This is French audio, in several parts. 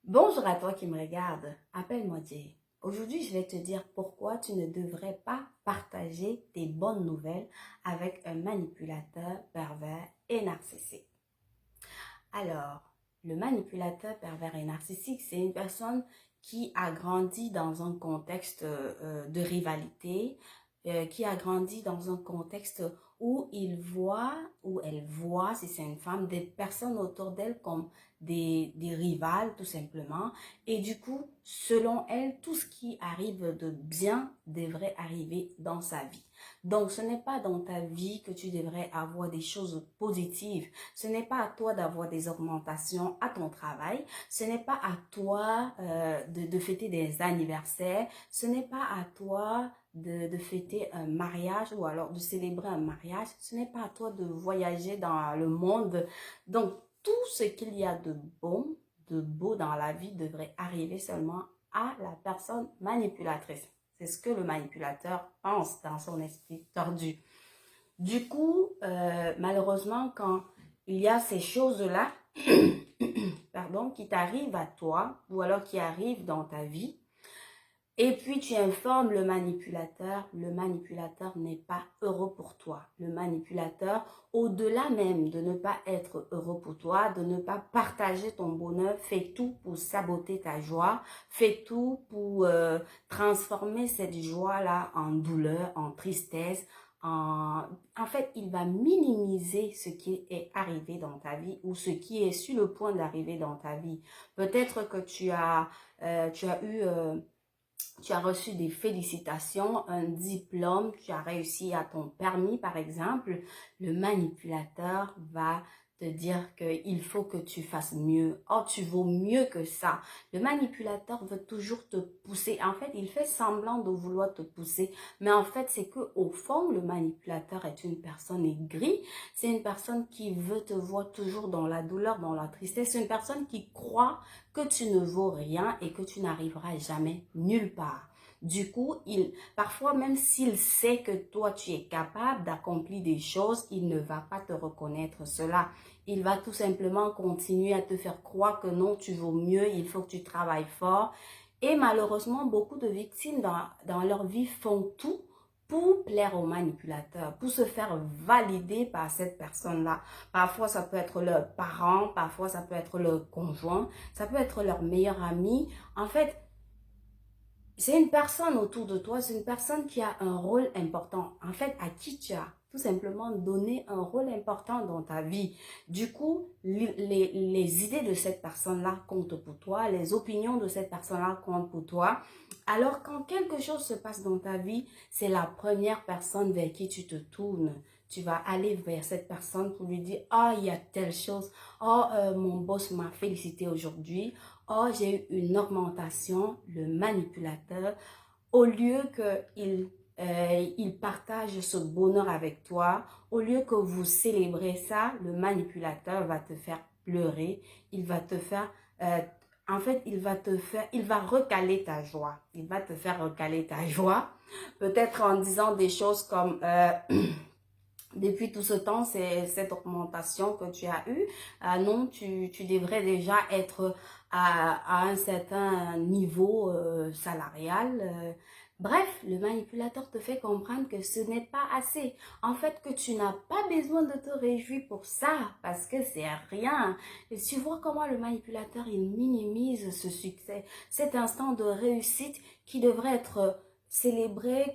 Bonjour à toi qui me regarde, appelle-moi Jay. Aujourd'hui, je vais te dire pourquoi tu ne devrais pas partager tes bonnes nouvelles avec un manipulateur pervers et narcissique. Alors, le manipulateur pervers et narcissique, c'est une personne qui a grandi dans un contexte de rivalité, qui a grandi dans un contexte où il voit, où elle voit, si c'est une femme, des personnes autour d'elle comme des rivales, tout simplement. Et du coup, selon elle, tout ce qui arrive de bien devrait arriver dans sa vie. Donc, ce n'est pas dans ta vie que tu devrais avoir des choses positives. Ce n'est pas à toi d'avoir des augmentations à ton travail. Ce n'est pas à toi de fêter des anniversaires. Ce n'est pas à toi de fêter un mariage ou alors de célébrer un mariage. Ce n'est pas à toi de voyager dans le monde. Donc, tout ce qu'il y a de bon, de beau dans la vie devrait arriver seulement à la personne manipulatrice. C'est ce que le manipulateur pense dans son esprit tordu. Du coup, malheureusement, quand il y a ces choses-là, pardon, qui t'arrivent à toi ou alors qui arrivent dans ta vie, et puis tu informes le manipulateur n'est pas heureux pour toi. Le manipulateur, au-delà même de ne pas être heureux pour toi, de ne pas partager ton bonheur, fait tout pour saboter ta joie, fait tout pour transformer cette joie-là en douleur, en tristesse. En fait, il va minimiser ce qui est arrivé dans ta vie ou ce qui est sur le point d'arriver dans ta vie. Peut-être que tu as reçu des félicitations, un diplôme, tu as réussi à ton permis par exemple, le manipulateur va te dire qu'il faut que tu fasses mieux. Oh, tu vaux mieux que ça. Le manipulateur veut toujours te pousser. En fait, il fait semblant de vouloir te pousser. Mais en fait, c'est que au fond, le manipulateur est une personne aigrie. C'est une personne qui veut te voir toujours dans la douleur, dans la tristesse. C'est une personne qui croit que tu ne vaux rien et que tu n'arriveras jamais nulle part. Du coup, parfois même s'il sait que toi tu es capable d'accomplir des choses, il ne va pas te reconnaître cela. Il va tout simplement continuer à te faire croire que non, tu vaux mieux, il faut que tu travailles fort. Et malheureusement, beaucoup de victimes dans leur vie font tout pour plaire au manipulateur, pour se faire valider par cette personne-là. Parfois, ça peut être leurs parents, parfois, ça peut être leur conjoint, ça peut être leur meilleur ami. En fait, c'est une personne autour de toi, c'est une personne qui a un rôle important. En fait, à qui tu as tout simplement donné un rôle important dans ta vie. Du coup, les idées de cette personne-là comptent pour toi, les opinions de cette personne-là comptent pour toi. Alors, quand quelque chose se passe dans ta vie, c'est la première personne vers qui tu te tournes. Tu vas aller vers cette personne pour lui dire, ah, oh, il y a telle chose. Oh, mon boss m'a félicité aujourd'hui. Oh, j'ai eu une augmentation. Le manipulateur, au lieu qu'il partage ce bonheur avec toi, au lieu que vous célébrez ça, le manipulateur va te faire pleurer. Il va te faire... en fait, il va recaler ta joie. Il va te faire recaler ta joie. Peut-être en disant des choses comme... depuis tout ce temps, c'est cette augmentation que tu as eue. Non, tu devrais déjà être à un certain niveau salarial. Bref, le manipulateur te fait comprendre que ce n'est pas assez. En fait, que tu n'as pas besoin de te réjouir pour ça, parce que c'est rien. Et tu vois comment le manipulateur, il minimise ce succès, cet instant de réussite qui devrait être célébré,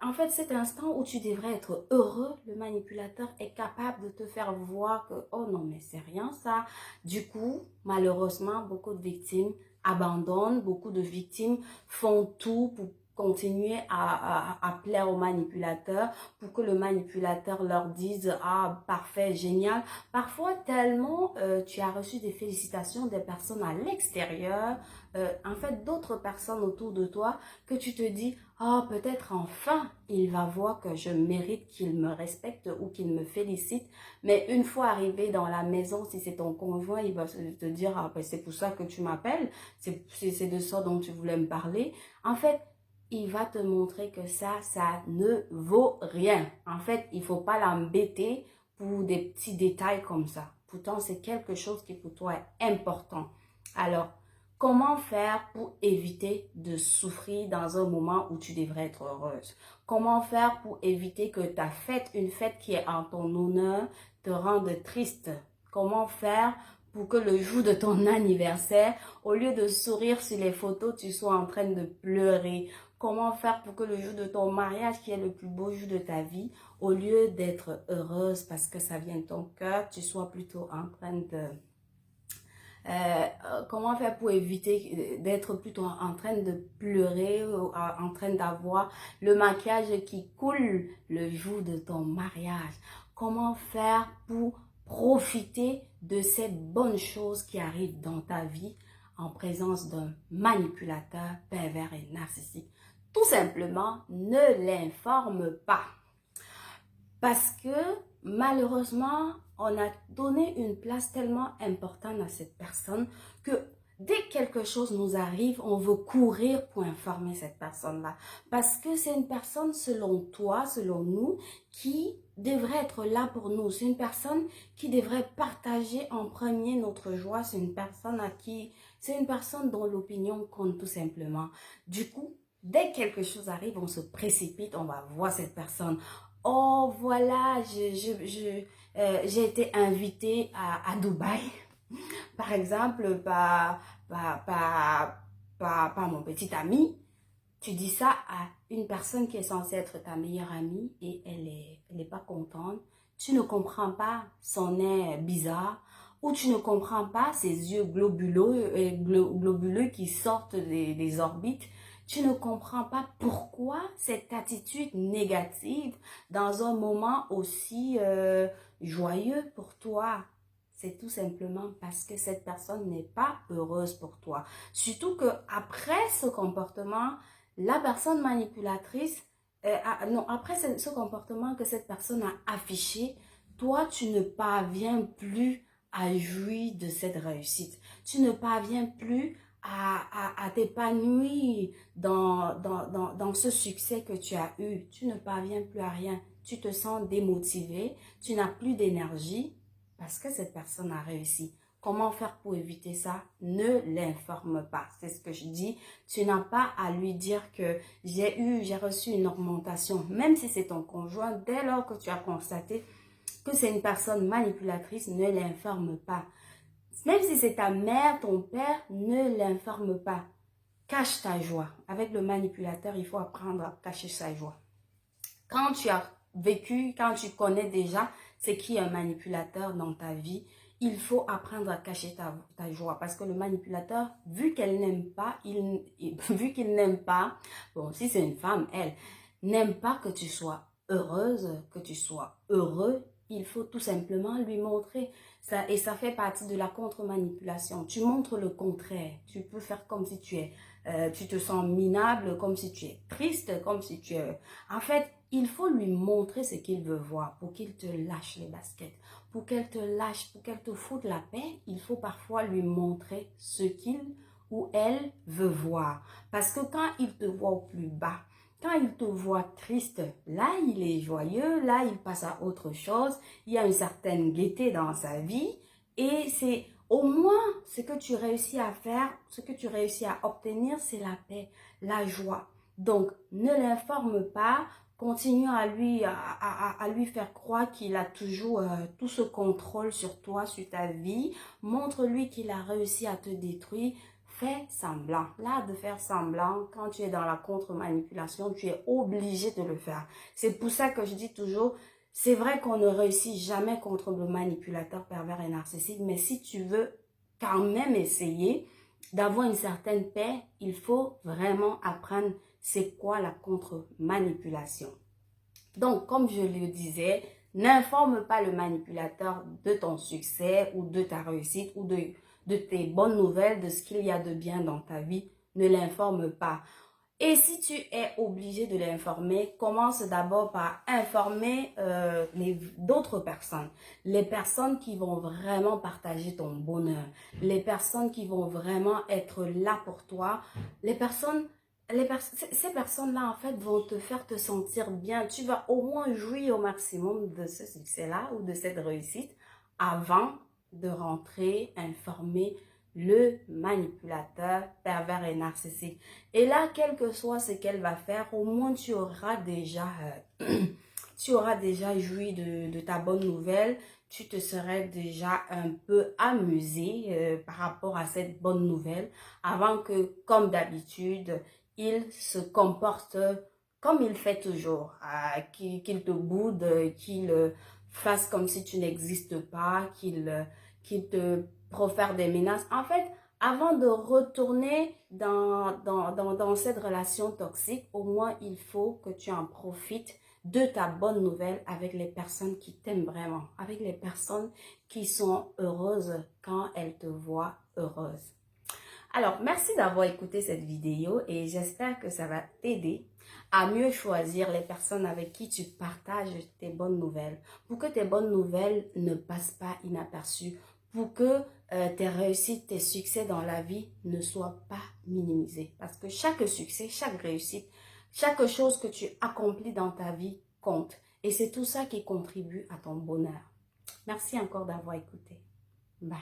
en fait, cet instant où tu devrais être heureux, le manipulateur est capable de te faire voir que, oh non, mais c'est rien ça. Du coup, malheureusement, beaucoup de victimes abandonnent, beaucoup de victimes font tout pour continuer à plaire au manipulateur, pour que le manipulateur leur dise, ah, parfait, génial. Parfois, tellement tu as reçu des félicitations des personnes à l'extérieur, en fait, d'autres personnes autour de toi, que tu te dis, oh, peut-être enfin, il va voir que je mérite qu'il me respecte ou qu'il me félicite. Mais une fois arrivé dans la maison, si c'est ton conjoint, il va te dire, ah, ben, c'est pour ça que tu m'appelles, c'est de ça dont tu voulais me parler. En fait, il va te montrer que ça ne vaut rien. En fait, il faut pas l'embêter pour des petits détails comme ça. Pourtant, c'est quelque chose qui pour toi est important. Alors, comment faire pour éviter de souffrir dans un moment où tu devrais être heureuse? Comment faire pour éviter que ta fête, une fête qui est en ton honneur, te rende triste? Comment faire pour que le jour de ton anniversaire, au lieu de sourire sur les photos, tu sois en train de pleurer? Comment faire pour que le jour de ton mariage, qui est le plus beau jour de ta vie, au lieu d'être heureuse parce que ça vient de ton cœur, tu sois plutôt en train de... comment faire pour éviter d'être plutôt en train de pleurer, en train d'avoir le maquillage qui coule le jour de ton mariage? Comment faire pour profiter de ces bonnes choses qui arrivent dans ta vie en présence d'un manipulateur pervers et narcissique? Tout simplement, ne l'informe pas. Parce que malheureusement, on a donné une place tellement importante à cette personne que dès que quelque chose nous arrive, on veut courir pour informer cette personne-là. Parce que c'est une personne, selon toi, selon nous, qui devrait être là pour nous. C'est une personne qui devrait partager en premier notre joie. C'est une personne dont l'opinion compte tout simplement. Du coup, dès que quelque chose arrive, on se précipite, on va voir cette personne. Oh, voilà, j'ai été invitée à Dubaï, par exemple, par mon petit ami. Tu dis ça à une personne qui est censée être ta meilleure amie et elle est pas contente. Tu ne comprends pas son nez bizarre ou tu ne comprends pas ses yeux globuleux qui sortent des orbites. Tu ne comprends pas pourquoi cette attitude négative dans un moment aussi joyeux pour toi. C'est tout simplement parce que cette personne n'est pas heureuse pour toi. Surtout que après ce comportement, la personne manipulatrice, après ce comportement que cette personne a affiché, toi, tu ne parviens plus à jouir de cette réussite. Tu ne parviens plus à t'épanouir dans ce succès que tu as eu. Tu ne parviens plus à rien. Tu te sens démotivé, tu n'as plus d'énergie parce que cette personne a réussi. Comment faire pour éviter ça? Ne l'informe pas. C'est ce que je dis. Tu n'as pas à lui dire que j'ai reçu une augmentation. Même si c'est ton conjoint, dès lors que tu as constaté que c'est une personne manipulatrice, ne l'informe pas. Même si c'est ta mère, ton père, ne l'informe pas. Cache ta joie. Avec le manipulateur, il faut apprendre à cacher sa joie. Quand tu as vécu, quand tu connais déjà ce qui est un manipulateur dans ta vie, il faut apprendre à cacher ta joie. Parce que le manipulateur, vu qu'elle n'aime pas, vu qu'il n'aime pas, bon, si c'est une femme, elle n'aime pas que tu sois heureuse, que tu sois heureux. Il faut tout simplement lui montrer ça. Et ça fait partie de la contre-manipulation. Tu montres le contraire. Tu peux faire comme si tu te sens minable, comme si tu es triste, comme si tu es... En fait, il faut lui montrer ce qu'il veut voir pour qu'il te lâche les baskets. Pour qu'elle te lâche, pour qu'elle te foute la paix, il faut parfois lui montrer ce qu'il ou elle veut voir. Parce que quand il te voit au plus bas, quand il te voit triste, là, il est joyeux, là, il passe à autre chose. Il y a une certaine gaieté dans sa vie. Et c'est au moins ce que tu réussis à faire, ce que tu réussis à obtenir, c'est la paix, la joie. Donc, ne l'informe pas. Continue à lui faire croire qu'il a toujours tout ce contrôle sur toi, sur ta vie. Montre-lui qu'il a réussi à te détruire. Fais semblant. Là, de faire semblant, quand tu es dans la contre-manipulation, tu es obligé de le faire. C'est pour ça que je dis toujours, c'est vrai qu'on ne réussit jamais contre le manipulateur pervers et narcissique, mais si tu veux quand même essayer d'avoir une certaine paix, il faut vraiment apprendre c'est quoi la contre-manipulation. Donc, comme je le disais, n'informe pas le manipulateur de ton succès ou de ta réussite ou de tes bonnes nouvelles, de ce qu'il y a de bien dans ta vie. Ne l'informe pas. Et si tu es obligé de l'informer, commence d'abord par informer d'autres personnes. Les personnes qui vont vraiment partager ton bonheur. Les personnes qui vont vraiment être là pour toi. Ces personnes-là, en fait, vont te faire te sentir bien. Tu vas au moins jouir au maximum de ce succès-là ou de cette réussite avant de rentrer, informer le manipulateur pervers et narcissique. Et là, quel que soit ce qu'elle va faire, au moins tu auras déjà, tu auras déjà joui de ta bonne nouvelle. Tu te serais déjà un peu amusé par rapport à cette bonne nouvelle avant que, comme d'habitude, il se comporte comme il fait toujours, qu'il te boude, qu'il fasse comme si tu n'existes pas, qu'il te profère des menaces. En fait, avant de retourner dans cette relation toxique, au moins il faut que tu en profites de ta bonne nouvelle avec les personnes qui t'aiment vraiment, avec les personnes qui sont heureuses quand elles te voient heureuse. Alors, merci d'avoir écouté cette vidéo et j'espère que ça va t'aider à mieux choisir les personnes avec qui tu partages tes bonnes nouvelles, pour que tes bonnes nouvelles ne passent pas inaperçues, pour que tes réussites, tes succès dans la vie ne soient pas minimisés. Parce que chaque succès, chaque réussite, chaque chose que tu accomplis dans ta vie compte. Et c'est tout ça qui contribue à ton bonheur. Merci encore d'avoir écouté. Bye.